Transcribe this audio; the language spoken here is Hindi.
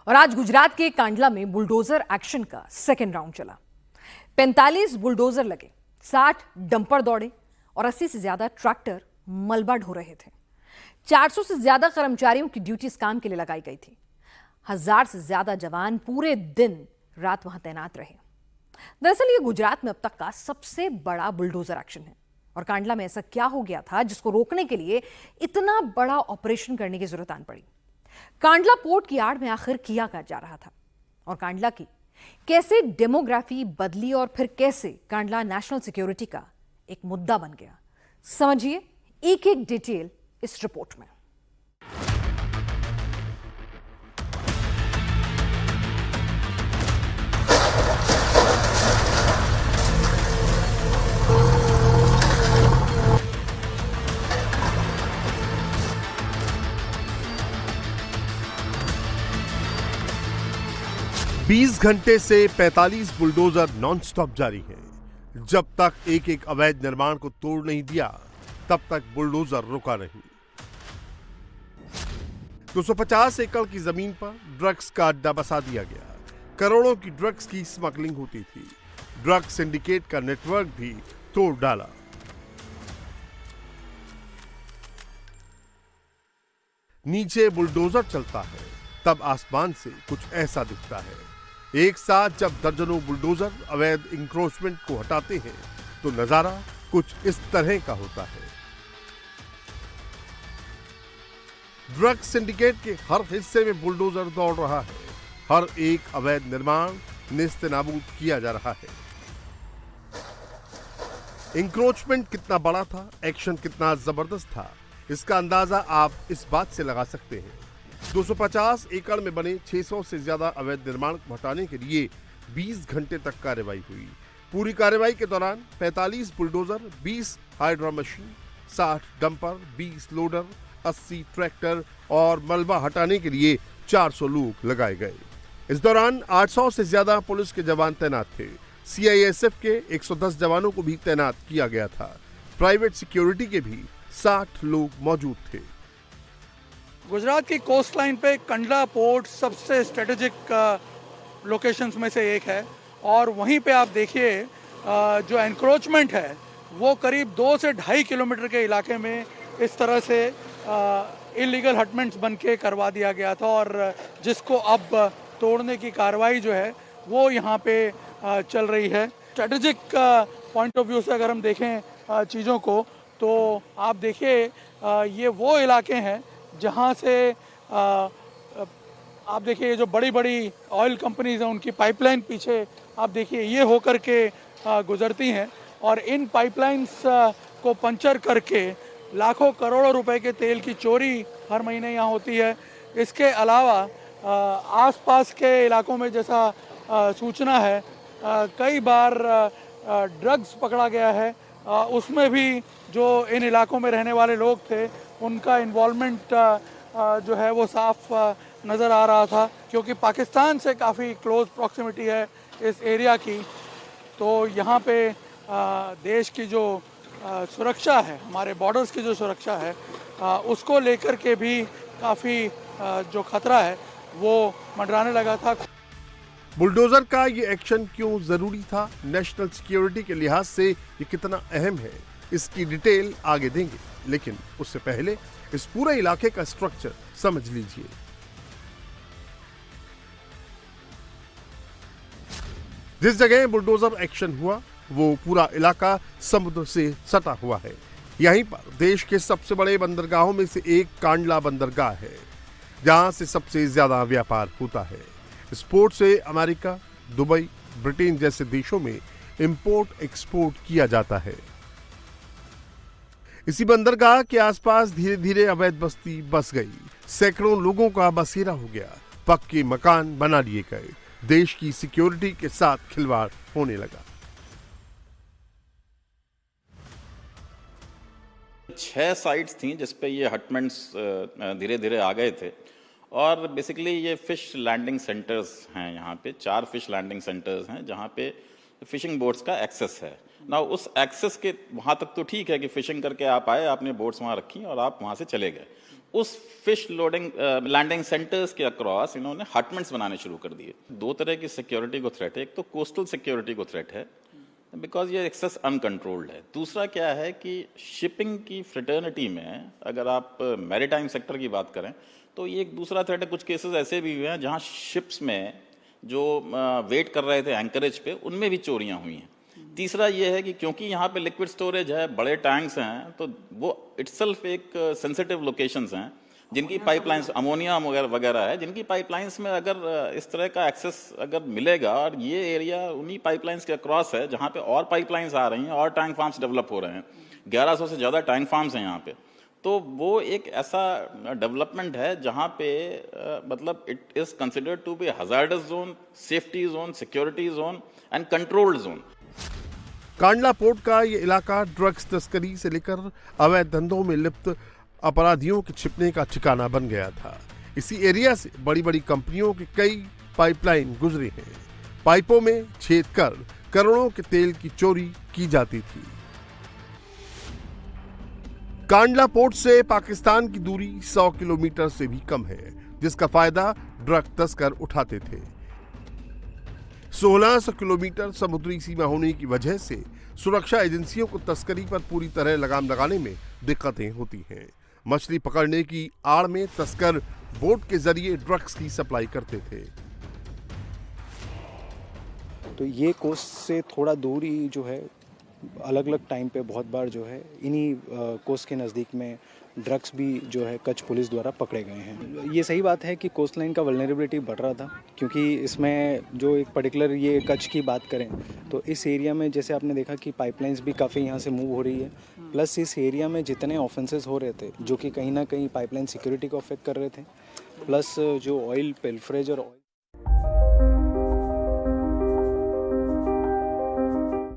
और आज गुजरात के कांडला में बुलडोजर एक्शन का सेकेंड राउंड चला। 45 बुलडोजर लगे, 60 डंपर दौड़े और 80 से ज्यादा ट्रैक्टर मलबा ढो रहे थे। 400 से ज्यादा कर्मचारियों की ड्यूटी इस काम के लिए लगाई गई थी। 1000 से ज्यादा जवान पूरे दिन रात वहां तैनात रहे। दरअसल ये गुजरात में अब तक का सबसे बड़ा बुलडोजर एक्शन है। और कांडला में ऐसा क्या हो गया था जिसको रोकने के लिए इतना बड़ा ऑपरेशन करने की जरूरत आन पड़ी? कांडला पोर्ट की आड़ में आखिर किया क्या जा रहा था? और कांडला की कैसे डेमोग्राफी बदली और फिर कैसे कांडला नेशनल सिक्योरिटी का एक मुद्दा बन गया, समझिए एक एक डिटेल इस रिपोर्ट में। बीस घंटे से 45 बुलडोजर नॉनस्टॉप जारी है। जब तक एक एक अवैध निर्माण को तोड़ नहीं दिया, तब तक बुलडोजर रुका नहीं। 250 एकड़ की जमीन पर ड्रग्स का अड्डा बसा दिया गया। करोड़ों की ड्रग्स की स्मगलिंग होती थी। ड्रग सिंडिकेट का नेटवर्क भी तोड़ डाला। नीचे बुलडोजर चलता है, तब आसमान से कुछ ऐसा दिखता है। एक साथ जब दर्जनों बुलडोजर अवैध इंक्रोचमेंट को हटाते हैं, तो नजारा कुछ इस तरह का होता है। ड्रग सिंडिकेट के हर हिस्से में बुलडोजर दौड़ रहा है। हर एक अवैध निर्माण नेस्तनाबूद किया जा रहा है। इंक्रोचमेंट कितना बड़ा था, एक्शन कितना जबरदस्त था, इसका अंदाजा आप इस बात से लगा सकते हैं। 250 एकड़ में बने 600 से ज्यादा अवैध निर्माण को हटाने के लिए 20 घंटे तक कार्रवाई हुई। पूरी कार्रवाई के दौरान 45 bulldozer, 20 hydra machine, 60 dumper, 20 loader, 80 tractor और मलबा हटाने के लिए 400 लोग लगाए गए। इस दौरान 800 से ज्यादा पुलिस के जवान तैनात थे। CISF के 110 जवानों को भी तैनात किया गया था। प्राइवेट सिक्योरिटी के भी 60 लोग मौजूद थे। गुजरात की कोस्ट लाइन पे कंडला पोर्ट सबसे स्ट्रेटेजिक लोकेशंस में से एक है और वहीं पे आप देखिए जो एनक्रोचमेंट है वो करीब 2 से 2.5 किलोमीटर के इलाके में इस तरह से इलीगल हटमेंट्स बन के करवा दिया गया था और जिसको अब तोड़ने की कार्रवाई जो है वो यहाँ पे चल रही है। स्ट्रेटेजिक पॉइंट ऑफ व्यू से अगर हम देखें चीज़ों को, तो आप देखिए ये वो इलाके हैं जहाँ से आप देखिए ये जो बड़ी बड़ी ऑयल कंपनीज हैं उनकी पाइपलाइन पीछे आप देखिए ये होकर के गुजरती हैं और इन पाइपलाइंस को पंचर करके लाखों करोड़ों रुपए के तेल की चोरी हर महीने यहाँ होती है। इसके अलावा आसपास के इलाकों में जैसा सूचना है कई बार ड्रग्स पकड़ा गया है, उसमें भी जो इन इलाकों में रहने वाले लोग थे उनका इन्वॉल्वमेंट जो है वो साफ नज़र आ रहा था, क्योंकि पाकिस्तान से काफ़ी क्लोज प्रॉक्सिमिटी है इस एरिया की। तो यहाँ पे देश की जो सुरक्षा है, हमारे बॉर्डर्स की जो सुरक्षा है, उसको लेकर के भी काफ़ी जो खतरा है वो मंडराने लगा था। बुलडोजर का ये एक्शन क्यों जरूरी था, नेशनल सिक्योरिटी के लिहाज से ये कितना अहम है, इसकी डिटेल आगे देंगे, लेकिन उससे पहले इस पूरे इलाके का स्ट्रक्चर समझ लीजिए। जिस जगह बुलडोजर एक्शन हुआ वो पूरा इलाका समुद्र से सटा हुआ है। यहीं पर देश के सबसे बड़े बंदरगाहों में से एक कांडला बंदरगाह है, जहां से सबसे ज्यादा व्यापार होता है। इस पोर्ट से अमेरिका, दुबई, ब्रिटेन जैसे देशों में इंपोर्ट एक्सपोर्ट किया जाता है। इसी बंदरगाह के आसपास धीरे धीरे अवैध बस्ती बस गई। सैकड़ों लोगों का बसेरा हो गया। पक्के मकान बना लिए गए। देश की सिक्योरिटी के साथ खिलवाड़ होने लगा। 6 साइट्स थी जिसपे ये हटमेंट्स धीरे धीरे आ गए थे और बेसिकली ये फिश लैंडिंग सेंटर्स हैं। यहाँ पे 4 फिश लैंडिंग सेंटर्स हैं जहाँ पे फिशिंग बोट्स का एक्सेस है ना। उस एक्सेस के वहाँ तक तो ठीक है कि फिशिंग करके आप आए, आपने बोट्स वहाँ रखी और आप वहाँ से चले गए। उस फिश लोडिंग लैंडिंग सेंटर्स के अक्रॉस इन्होंने हटमेंट्स बनाने शुरू कर दिए। दो तरह की सिक्योरिटी को थ्रेट है, एक तो कोस्टल सिक्योरिटी को थ्रेट है बिकॉज ये एक्सेस अनकंट्रोल्ड है। दूसरा क्या है कि शिपिंग की फ्रेटर्निटी में अगर आप मैरीटाइम सेक्टर की बात करें तो ये एक दूसरा थ्रेट है। कुछ केसेस ऐसे भी हुए हैं जहां शिप्स में जो वेट कर रहे थे एंकरेज पे उनमें भी चोरियां हुई हैं। तीसरा ये है कि क्योंकि यहाँ पे लिक्विड स्टोरेज है, बड़े टैंक्स हैं, तो वो इटसेल्फ एक सेंसिटिव लोकेशंस हैं जिनकी पाइपलाइंस अमोनिया वगैरह है, जिनकी पाइपलाइंस में अगर इस तरह का एक्सेस अगर मिलेगा और ये एरिया उन्हीं पाइपलाइंस के अक्रॉस है जहाँ पे और पाइपलाइंस आ रही हैं और टैंक फार्म्स डेवलप हो रहे हैं, 1100 से ज़्यादा टैंक फार्म्स हैं यहाँ पे, तो वो एक ऐसा डेवलपमेंट है जहाँ पे मतलब it is considered to be hazardous zone, safety zone, security zone and controlled zone. Kandla port का ये इलाका ड्रग्स तस्करी से लेकर अवैध धंधों में लिप्त अपराधियों के छिपने का ठिकाना बन गया था। इसी एरिया से बड़ी बड़ी कंपनियों की कई पाइपलाइन गुजरी हैं। पाइपों में छेद कर करोड़ों के तेल की चोरी की जाती थी। कांडला पोर्ट से पाकिस्तान की दूरी 100 किलोमीटर से भी कम है, जिसका फायदा ड्रग तस्कर उठाते थे। 1600 किलोमीटर समुद्री सीमा होने की वजह से सुरक्षा एजेंसियों को तस्करी पर पूरी तरह लगाम लगाने में दिक्कतें होती हैं। मछली पकड़ने की आड़ में तस्कर बोट के जरिए ड्रग्स की सप्लाई करते थे। तो ये कोस्ट से थोड़ा दूर ही जो है अलग अलग टाइम पे बहुत बार जो है इन्हीं कोस्ट के नज़दीक में ड्रग्स भी जो है कच्छ पुलिस द्वारा पकड़े गए हैं। ये सही बात है कि कोस्ट लाइन का वल्नरेबिलिटी बढ़ रहा था, क्योंकि इसमें जो एक पर्टिकुलर ये कच्छ की बात करें तो इस एरिया में जैसे आपने देखा कि पाइपलाइंस भी काफ़ी यहाँ से मूव हो रही है, प्लस इस एरिया में जितने ऑफेंसेस हो रहे थे जो कि कहीं ना कहीं पाइपलाइन सिक्योरिटी को अफेक्ट कर रहे थे, प्लस जो ऑयल पिल्फरेज और